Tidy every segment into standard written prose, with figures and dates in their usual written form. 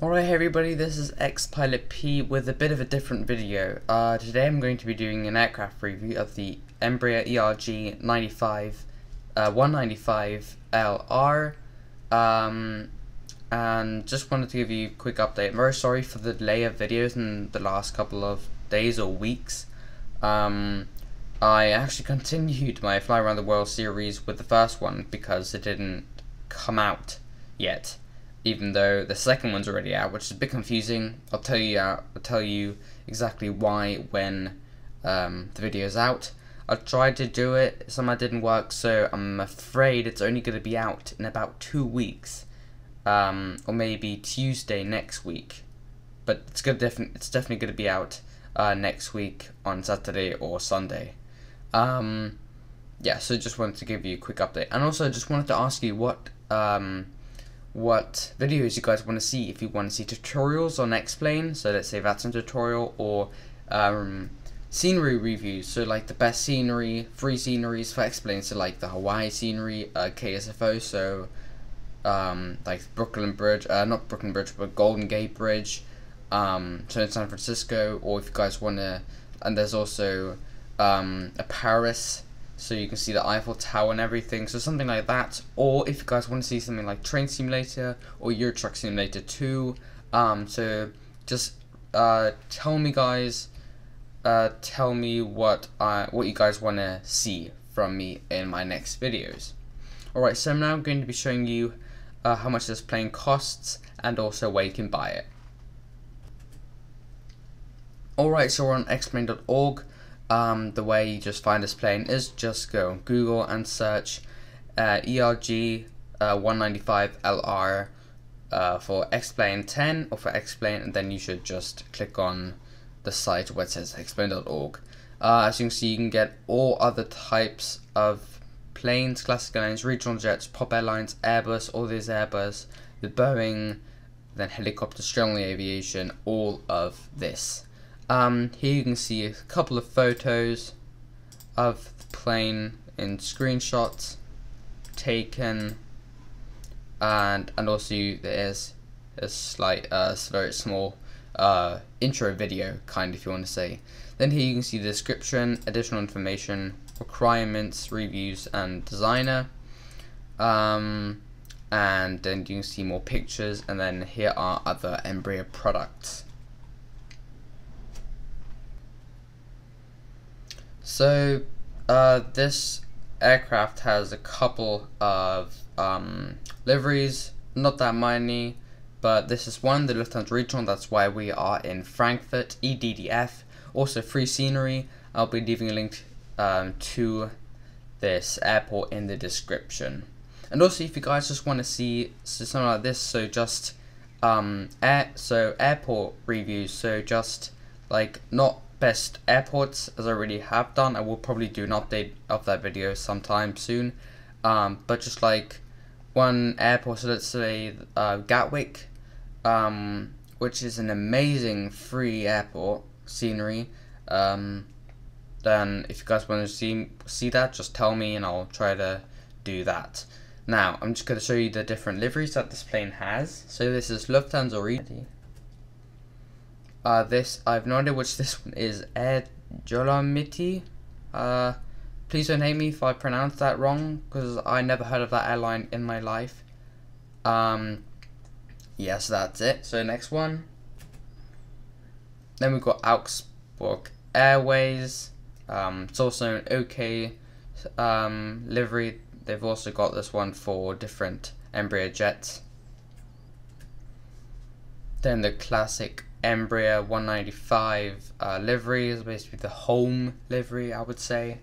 Alright everybody, this is XPilot P with a bit of a different video. Today I'm going to be doing an aircraft review of the Embraer ERJ 195 LR, and just wanted to give you a quick update. I'm very sorry for the delay of videos in the last couple of days or weeks. I actually continued my Fly Around the World series with the first one because it didn't come out yet, even though the second one's already out, which is a bit confusing. I'll tell you exactly why when the video's out. I tried to do it, somehow it didn't work, so I'm afraid it's only going to be out in about 2 weeks, or maybe Tuesday next week. But it's definitely going to be out next week on Saturday or Sunday. Yeah, so just wanted to give you a quick update, and also just wanted to ask you what videos you guys want to see. If you want to see tutorials on X-Plane, so let's say that's a tutorial, or scenery reviews, so like the best scenery, free sceneries for X-Plane, so like the Hawaii scenery, KSFO, so like Brooklyn Bridge, not Brooklyn Bridge, but Golden Gate Bridge, so in San Francisco, or if you guys want to, and there's also a Paris, so you can see the Eiffel Tower and everything, so something like that. Or if you guys want to see something like Train Simulator or Euro Truck Simulator 2, so just tell me guys, tell me what you guys want to see from me in my next videos. Alright, so now I'm going to be showing you how much this plane costs and also where you can buy it. Alright, so we're on xplane.org. The way you just find this plane is just go on Google and search ERJ 195 LR for X-Plane 10 or for X-Plane, and then you should just click on the site where it says xplane.org. As you can see, you can get all other types of planes, classic airlines, regional jets, pop airlines, Airbus, all these Airbus, the Boeing, then helicopters, general aviation, all of this. Here you can see a couple of photos of the plane in screenshots taken, and also there is a slight, very small intro video, kind, if you want to say. Then here you can see the description, additional information, requirements, reviews, and designer. And then you can see more pictures, and then here are other Embraer products. So this aircraft has a couple of liveries, not that many, but this is one, the Lufthansa regional, that's why we are in Frankfurt, EDDF, also free scenery. I'll be leaving a link to this airport in the description. And also if you guys just want to see something like this, so just airport reviews, so just like not best airports, as I already have done. I will probably do an update of that video sometime soon, but just like one airport, so let's say Gatwick, which is an amazing free airport scenery. Then if you guys want to see that, just tell me and I'll try to do that. Now I'm just going to show you the different liveries that this plane has. So this is Lufthansa regional. This, I have no idea which this one is, ERJ. Please don't hate me if I pronounce that wrong, because I never heard of that airline in my life. Yes, that's it. So next one. Then we've got Augsburg Airways. It's also an OK livery. They've also got this one for different Embraer jets. Then the classic Embraer 195 livery is basically the home livery, I would say.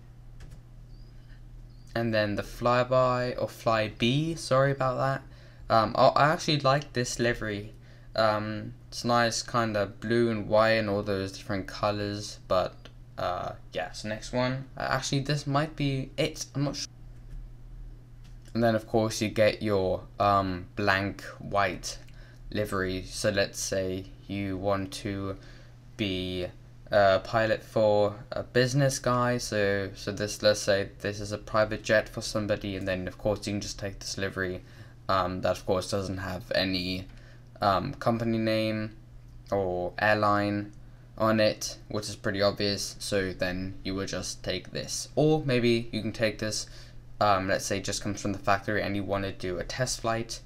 And then the flyby, or flyby, sorry about that. I actually like this livery. It's nice, kind of blue and white and all those different colors. But yeah, so next one. Actually, this might be it. I'm not sure. And then of course you get your blank white livery. So let's say you want to be a pilot for a business guy, so this, let's say this is a private jet for somebody, and then of course you can just take this livery that of course doesn't have any company name or airline on it, which is pretty obvious, so then you would just take this. Or maybe you can take this, let's say it just comes from the factory and you want to do a test flight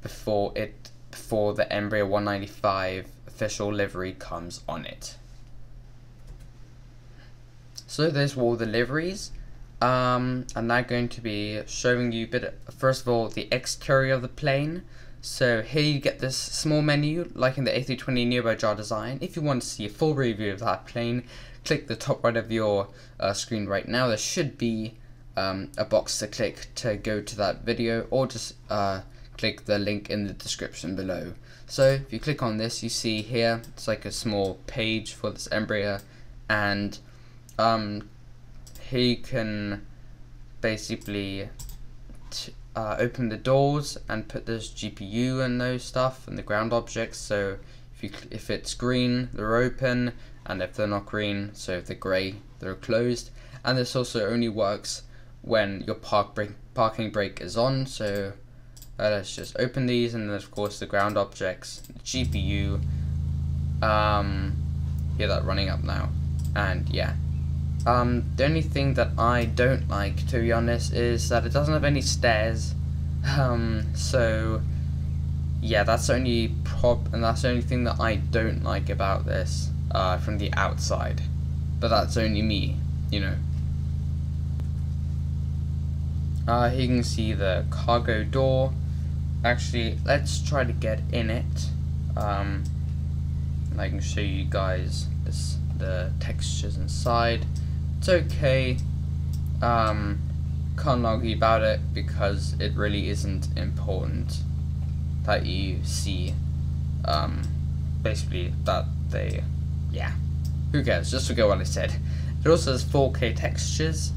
before the Embraer 195 official livery comes on it. So there's all the liveries. I'm now going to be showing you first of all the exterior of the plane. So here you get this small menu like in the A320neo by JAR Design. If you want to see a full review of that plane, click the top right of your screen right now. There should be a box to click to go to that video, or just click the link in the description below. So if you click on this, you see here it's like a small page for this Embraer, and here you can basically open the doors and put this GPU and those stuff and the ground objects. So if it's green, they're open, and if they're not green, so if they're grey, they're closed. And this also only works when your parking brake is on. So let's just open these, and then of course the ground objects, the GPU, hear that running up now, and yeah. The only thing that I don't like, to be honest, is that it doesn't have any stairs. So yeah, that's the only and that's the only thing that I don't like about this from the outside. But that's only me, you know. Here you can see the cargo door. Actually, let's try to get in it. And I can show you guys the textures inside. It's okay. Can't argue about it because it really isn't important that you see basically that yeah, who cares, just forget what I said. It also has 4K textures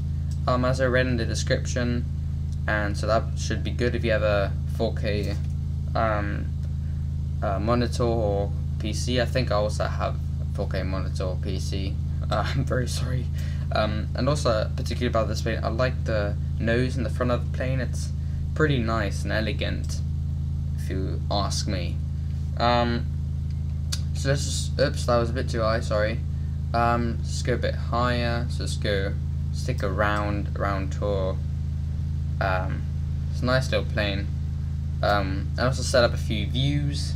as I read in the description, and so that should be good if you have a 4K monitor or PC. I think I also have a 4K monitor or PC. I'm very sorry. And also, particularly about this plane, I like the nose in the front of the plane. It's pretty nice and elegant, if you ask me. So let's just, oops, that was a bit too high, sorry. Let's go a bit higher, so let's stick around tour. It's a nice little plane. I also set up a few views,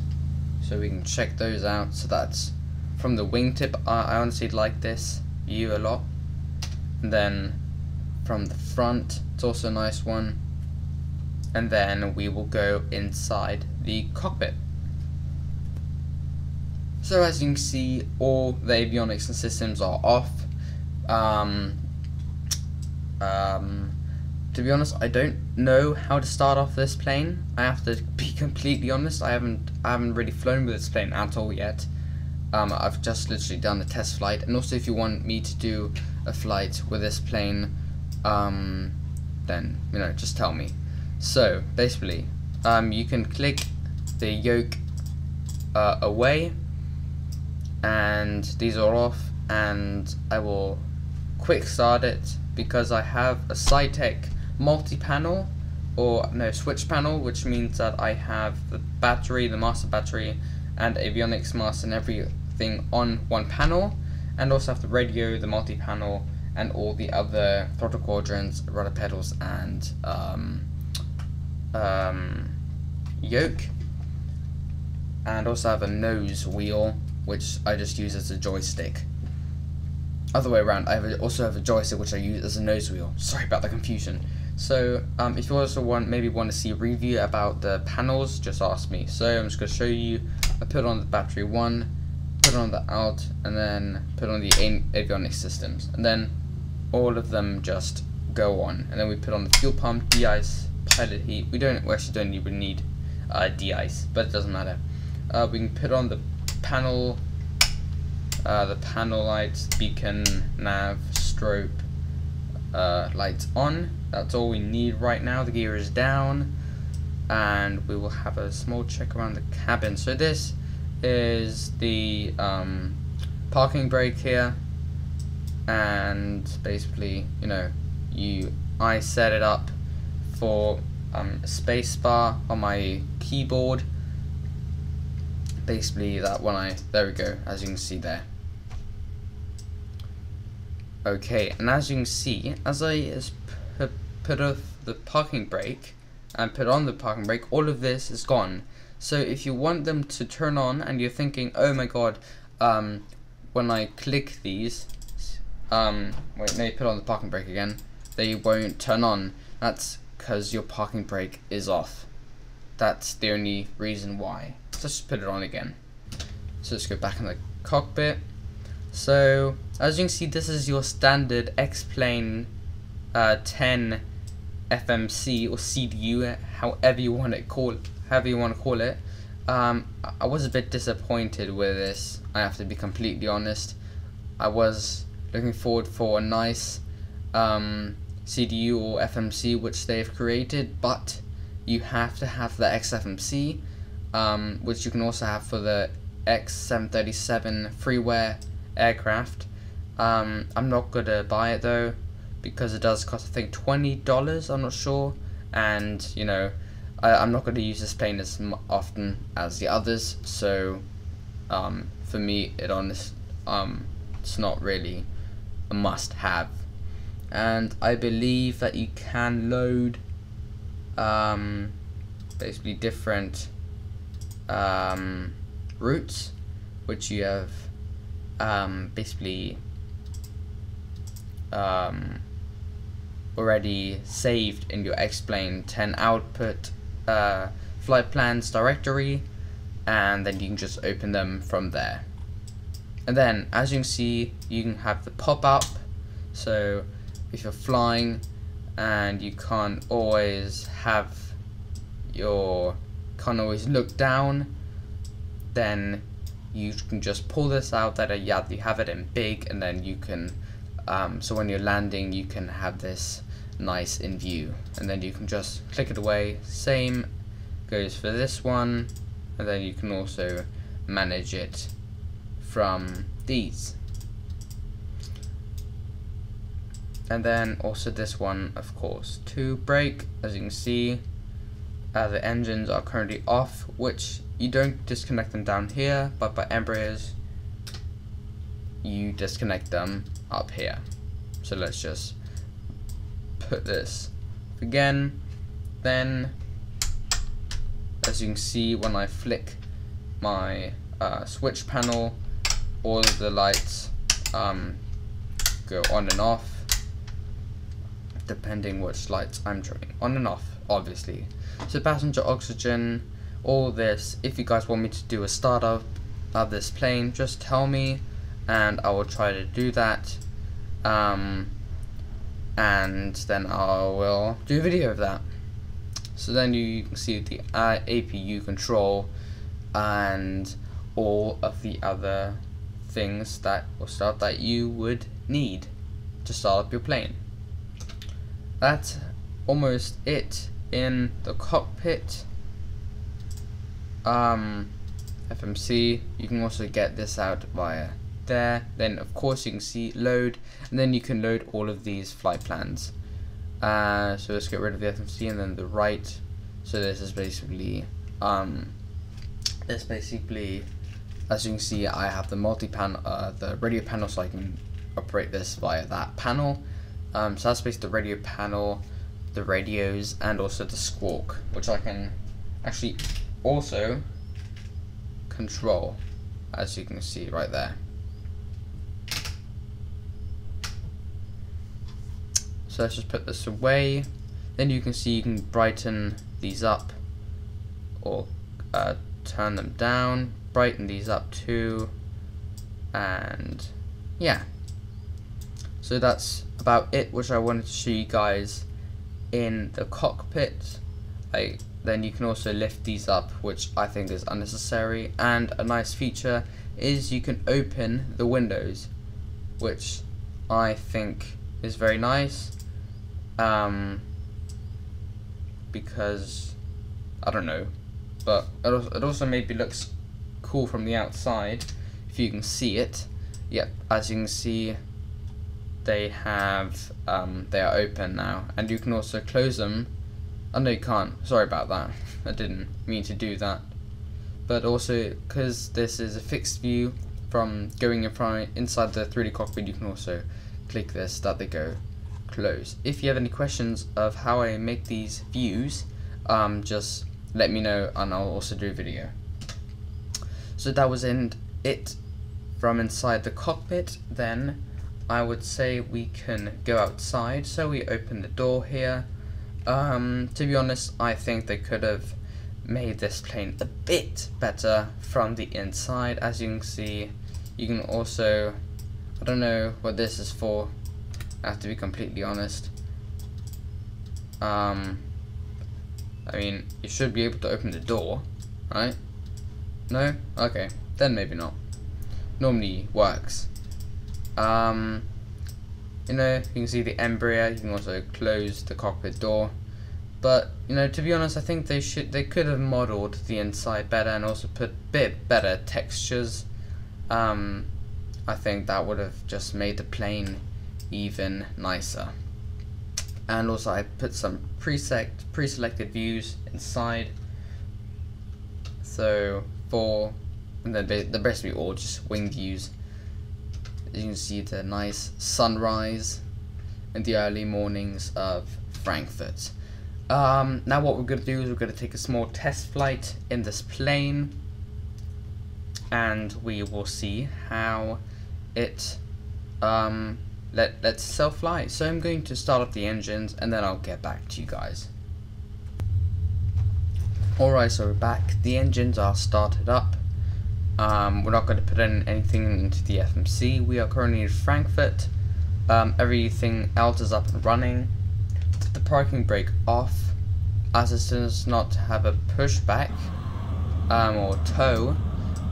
so we can check those out. So that's from the wingtip. I honestly like this view a lot. And then from the front, it's also a nice one. And then we will go inside the cockpit. So as you can see, all the avionics and systems are off. To be honest, I don't know how to start off this plane. I have to be completely honest. I haven't really flown with this plane at all yet. I've just literally done a test flight, and also if you want me to do a flight with this plane, then you know, just tell me. So basically, you can click the yoke away, and these are off, and I will quick start it because I have a SciTech multi-panel, or no, switch panel, which means that I have the battery, the master battery, and avionics master and everything on one panel, and also have the radio, the multi-panel, and all the other throttle quadrants, rudder pedals, and yoke, and also have a nose wheel, which I just use as a joystick. Other way around, I also have a joystick which I use as a nose wheel. Sorry about the confusion. So if you also maybe want to see a review about the panels, just ask me. So I'm just going to show you. I put on the battery 1, put on the alt, and then put on the avionics systems, and then all of them just go on. And then we put on the fuel pump, de-ice, pilot heat. We actually don't even need de-ice, but it doesn't matter. We can put on the panel lights, beacon, nav, strobe, lights on. That's all we need right now. The gear is down, and we will have a small check around the cabin. So this is the parking brake here, and basically, you know, I set it up for a space bar on my keyboard, basically that when there we go, as you can see there. Okay, and as you can see, as I put off the parking brake and put on the parking brake, all of this is gone. So if you want them to turn on and you're thinking, oh my god, when I click these, wait, let me put on the parking brake again, they won't turn on. That's because your parking brake is off. That's the only reason why. Let's just put it on again. So let's go back in the cockpit. So as you can see, this is your standard X-Plane 10 FMC or CDU, however you want to call it. I was a bit disappointed with this, I have to be completely honest. I was looking forward for a nice CDU or FMC which they've created, but you have to have the XFMC, which you can also have for the X737 freeware aircraft. I'm not gonna buy it though, because it does cost I think $20, I'm not sure, and you know, I'm not going to use this plane as often as the others, so for me it's not really a must-have. And I believe that you can load basically different routes, which you have basically already saved in your X-Plane 10 output flight plans directory, and then you can just open them from there. And then as you can see, you can have the pop-up, so if you're flying and you can't always look down, then you can just pull this out, that you have it in big, and then you can so when you're landing you can have this nice in view, and then you can just click it away. Same goes for this one, and then you can also manage it from these. And then also this one, of course, to brake. As you can see, the engines are currently off, which you don't disconnect them down here, but by Embraers you disconnect them up here. So let's just put this again. Then as you can see, when I flick my switch panel, all of the lights go on and off, depending which lights I'm turning on and off, obviously. So passenger oxygen, all this, if you guys want me to do a startup of this plane, just tell me and I will try to do that, and then I will do a video of that. So then you can see the APU control and all of the other things that or stuff that you would need to start up your plane. That's almost it in the cockpit. FMC, you can also get this out via there. Then of course you can see load, and then you can load all of these flight plans. So let's get rid of the FMC and then the right. So this is basically as you can see, I have the multi-panel, the radio panel, so I can operate this via that panel. So that's basically the radio panel, the radios, and also the squawk, which I can actually also control, as you can see right there. So let's just put this away. Then you can see you can brighten these up or turn them down, brighten these up too, and yeah. So that's about it, which I wanted to show you guys in the cockpit. Then you can also lift these up, which I think is unnecessary, and a nice feature is you can open the windows, which I think is very nice, because I don't know, but it also maybe looks cool from the outside if you can see it. Yep, as you can see, they are open now, and you can also close them. Oh no, you can't, sorry about that, I didn't mean to do that. but also because this is a fixed view from going inside the 3D cockpit, you can also click this that they go close. If you have any questions of how I make these views, just let me know and I'll also do a video. So that was it from inside the cockpit. Then I would say we can go outside. So we open the door here. To be honest, I think they could have made this plane a bit better from the inside. As you can see, you can also, I don't know what this is for, I have to be completely honest. I mean, you should be able to open the door, right? No? Okay, then maybe not. Normally works. You know, you can see the embraer, you can also close the cockpit door. But, you know, to be honest, I think they could have modeled the inside better and also put a bit better textures. I think that would have just made the plane even nicer. And also I put some pre-selected views inside. So and then they're basically all just wing views. You can see the nice sunrise in the early mornings of Frankfurt. Now what we're going to do is we're going to take a small test flight in this plane, and we will see how it let's self-fly. So I'm going to start up the engines and then I'll get back to you guys. Alright, so we're back. The engines are started up. We're not going to put in anything into the FMC. We are currently in Frankfurt. Everything else is up and running. Put the parking brake off, as it does not have a pushback or tow.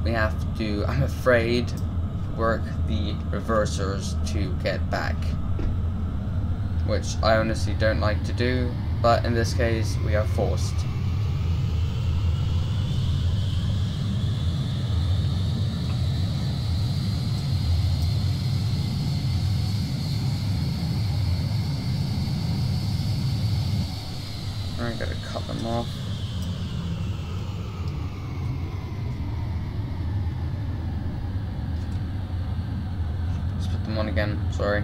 We have to, I'm afraid, work the reversers to get back, which I honestly don't like to do, but in this case we are forced. I gotta cut them off. Let's put them on again, sorry.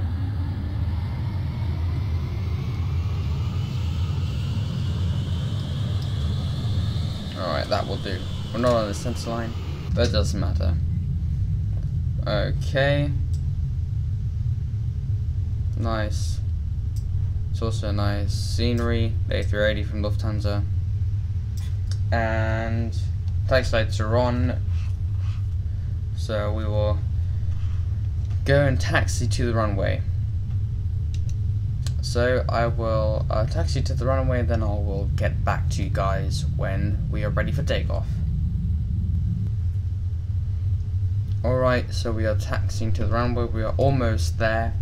Alright, that will do. We're not on the center line, but it doesn't matter. Okay. Nice. It's also nice scenery, the A380 from Lufthansa. And taxi lights are on. So we will go and taxi to the runway. So I will taxi to the runway, then I will get back to you guys when we are ready for takeoff. Alright, so we are taxiing to the runway, we are almost there.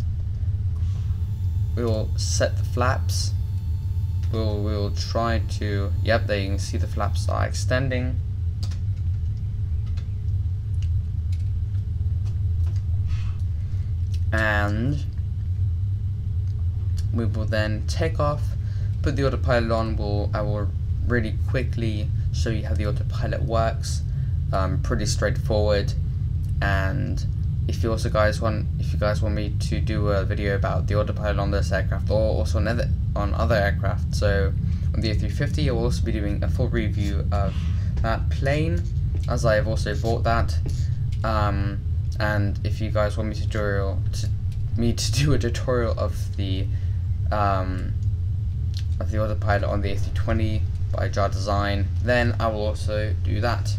We will set the flaps. We will try to, yep, there you can see the flaps are extending. And we will then take off, put the autopilot on. I will really quickly show you how the autopilot works. Pretty straightforward. And if you guys want me to do a video about the autopilot on this aircraft or also on other aircraft, so on the A350, I will also be doing a full review of that plane, as I have also bought that. And if you guys want me to do a tutorial of the autopilot on the A320 by Jar Design, then I will also do that.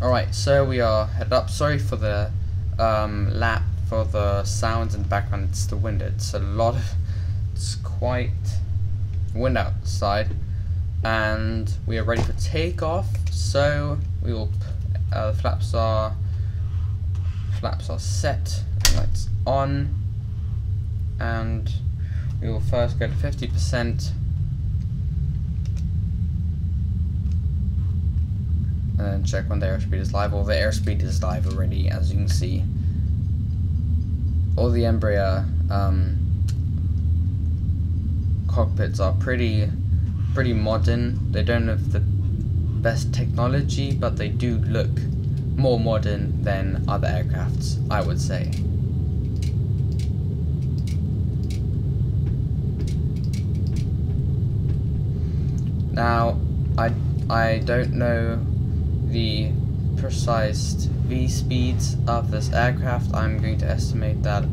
Alright, so we are headed up. Sorry for the lap for the sounds in the background. It's the wind. It's quite wind outside, and we are ready for takeoff. So we will the flaps are set, lights on, and we will first go to 50%, and then check when the airspeed is live. Well, the airspeed is live already, as you can see. All the Embraer cockpits are pretty modern. They don't have the best technology, but they do look more modern than other aircrafts, I would say. Now, I don't know the precise V speeds of this aircraft. I'm going to estimate that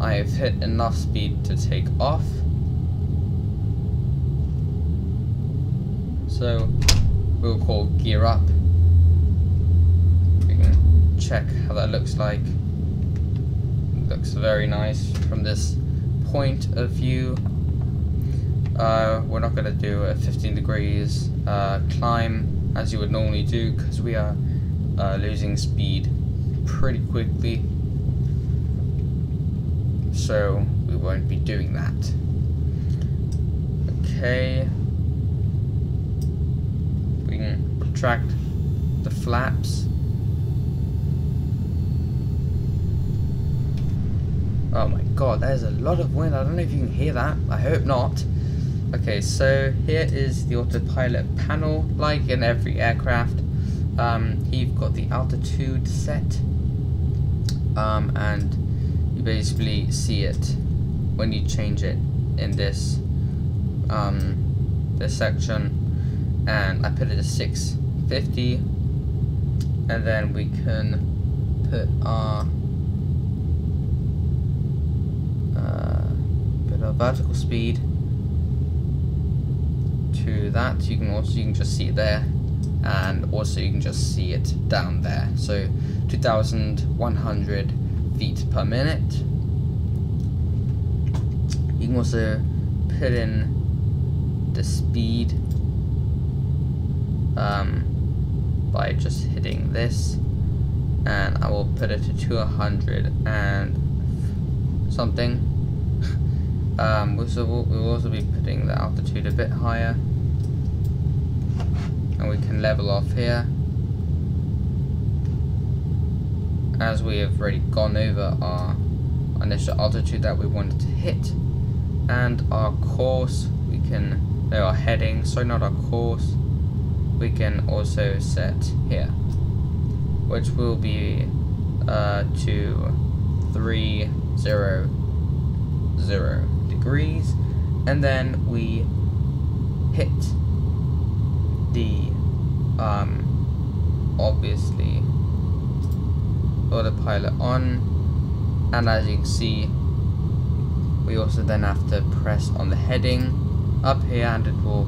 I have hit enough speed to take off. So we'll call gear up. We can check how that looks like. It looks very nice from this point of view. We're not going to do a 15 degrees climb as you would normally do, because we are losing speed pretty quickly, so we won't be doing that. Okay, we can retract the flaps. Oh my god, there's a lot of wind. I don't know if you can hear that. I hope not. Okay, so here is the autopilot panel. Like in every aircraft, you've got the altitude set, and you basically see it when you change it in this this section. And I put it at 650, and then we can put our vertical speed to that. You can just see it there, and also you can just see it down there. So 2,100 feet per minute. You can also put in the speed by just hitting this, and I will put it to 200 and something. We'll also be putting the altitude a bit higher, and we can level off here, as we have already gone over our initial altitude that we wanted to hit. And our course, we can, no, our heading, sorry, not our course, we can also set here, which will be to 300 degrees, and then we hit the obviously autopilot on, and as you can see, we also then have to press on the heading up here, and it will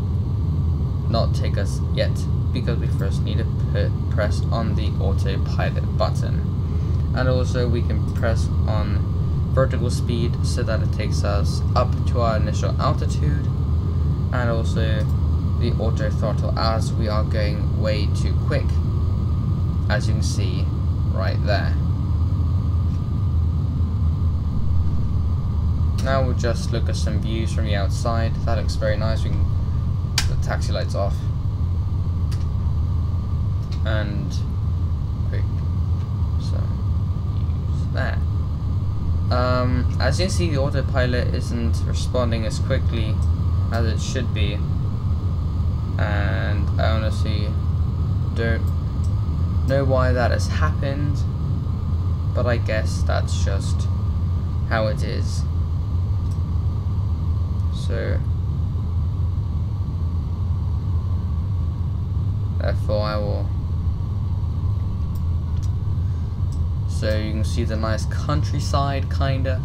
not take us yet because we first need to press on the autopilot button. And also we can press on vertical speed so that it takes us up to our initial altitude, and also the auto throttle as we are going way too quick, as you can see right there. Now we'll just look at some views from the outside. That looks very nice. We can put the taxi lights off and quick some views there. As you can see, the autopilot isn't responding as quickly as it should be, and I honestly don't know why that has happened, but I guess that's just how it is. So therefore I will, so you can see the nice countryside kinda.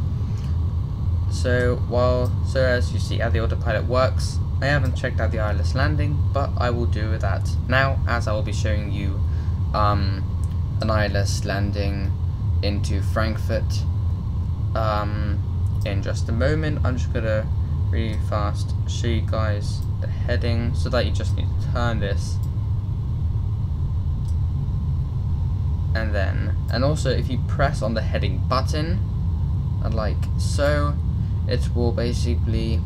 So as you see how the autopilot works, I haven't checked out the ILS landing, but I will do that now, as I will be showing you an ILS landing into Frankfurt in just a moment. I'm just gonna really fast show you guys the heading, so that you just need to turn this, and also if you press on the heading button like so, it will basically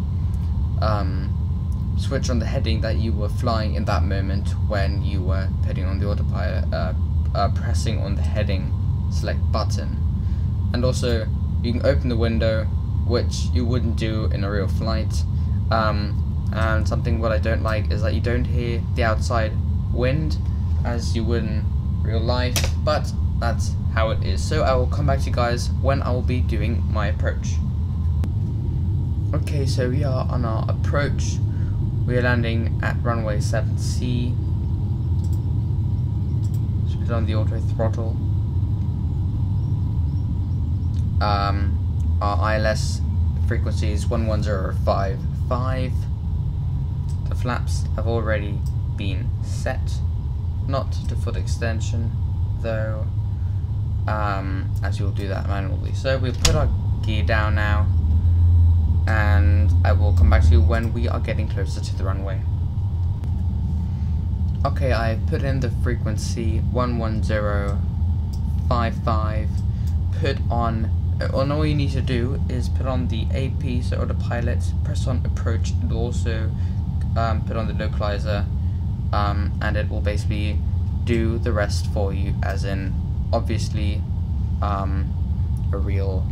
switch on the heading that you were flying in that moment when you were putting on the autopilot, pressing on the heading select button. And also you can open the window, which you wouldn't do in a real flight, and something what I don't like is that you don't hear the outside wind as you would in real life, but that's how it is. So I will come back to you guys when I will be doing my approach. Okay, so we are on our approach. We are landing at runway 7C. Just put on the auto throttle. Our ILS frequency is 11055. The flaps have already been set, not to full extension though, as you'll do that manually. So we'll put our gear down now, and I will come back to you when we are getting closer to the runway. Okay, I've put in the frequency 11055. Put on, all you need to do is put on the AP, so autopilot, press on approach, and also put on the localizer, and it will basically do the rest for you, as in obviously a real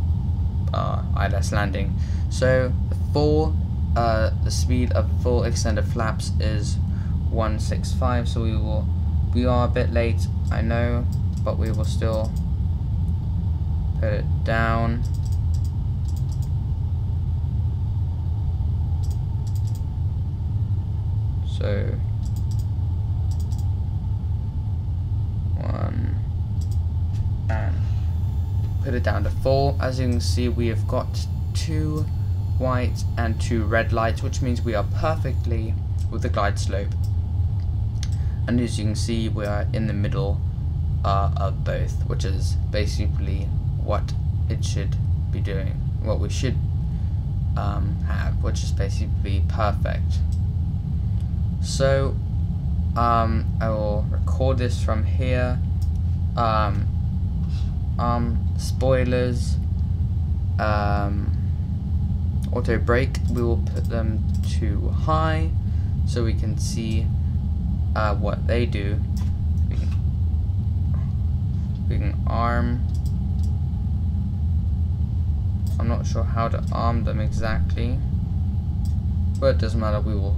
ILS landing. So the speed of full extended flaps is 165. So we are a bit late, I know, but we will still put it down. So 1 and put it down to 4. As you can see, we have got 2 white and 2 red lights, which means we are perfectly with the glide slope. And as you can see, we are in the middle of both, which is basically what it should be doing, what we should have, which is basically perfect. So I will record this from here. Spoilers, auto brake, we will put them to high so we can see what they do. We can arm. I'm not sure how to arm them exactly, but it doesn't matter, we will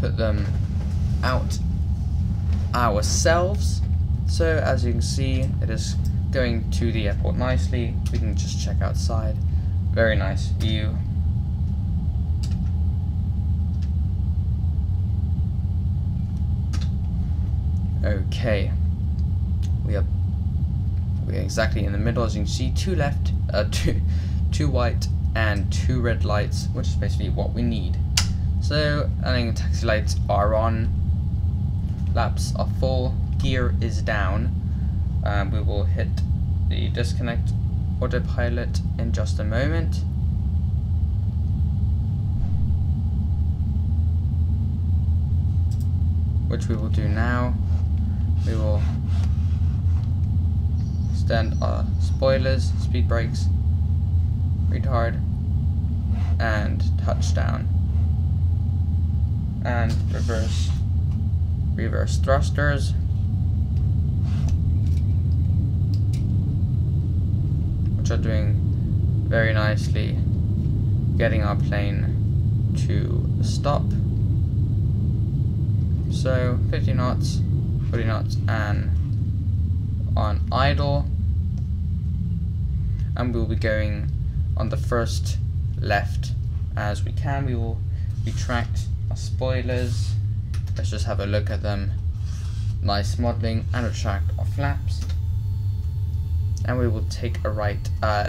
put them out ourselves. So as you can see, it is going to the airport nicely. We can just check outside. Very nice view. Okay, we are exactly in the middle. As you can see, 2 left, 2 white and 2 red lights, which is basically what we need. So, landing taxi lights are on, laps are full, gear is down. We will hit the disconnect autopilot in just a moment. Which we will do now. We will extend our spoilers, speed brakes, retard, and touchdown. And reverse thrusters, which are doing very nicely, getting our plane to a stop. So 50 knots, 40 knots, and on idle, and we'll be going on the first left as we can. We will retract our spoilers. Let's just have a look at them. Nice modeling, and retract our flaps. And we will take a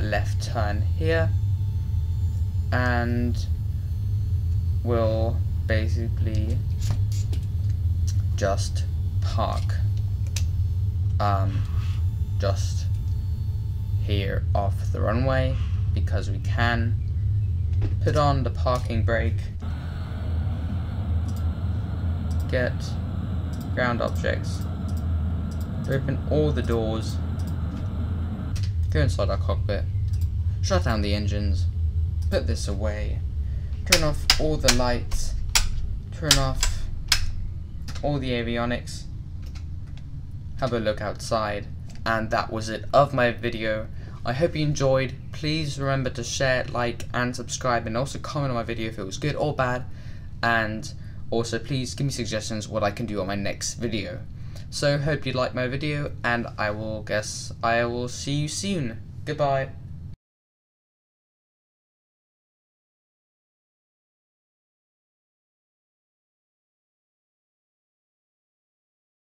left turn here, and we'll basically just park just here off the runway, because we can. Put on the parking brake, get ground objects, open all the doors, go inside our cockpit, shut down the engines, put this away, turn off all the lights, turn off all the avionics, have a look outside, and that was it of my video. I hope you enjoyed. Please remember to share, like, and subscribe, and also comment on my video if it was good or bad, and Also, please give me suggestions what I can do on my next video. So hope you liked my video, and I will see you soon. Goodbye.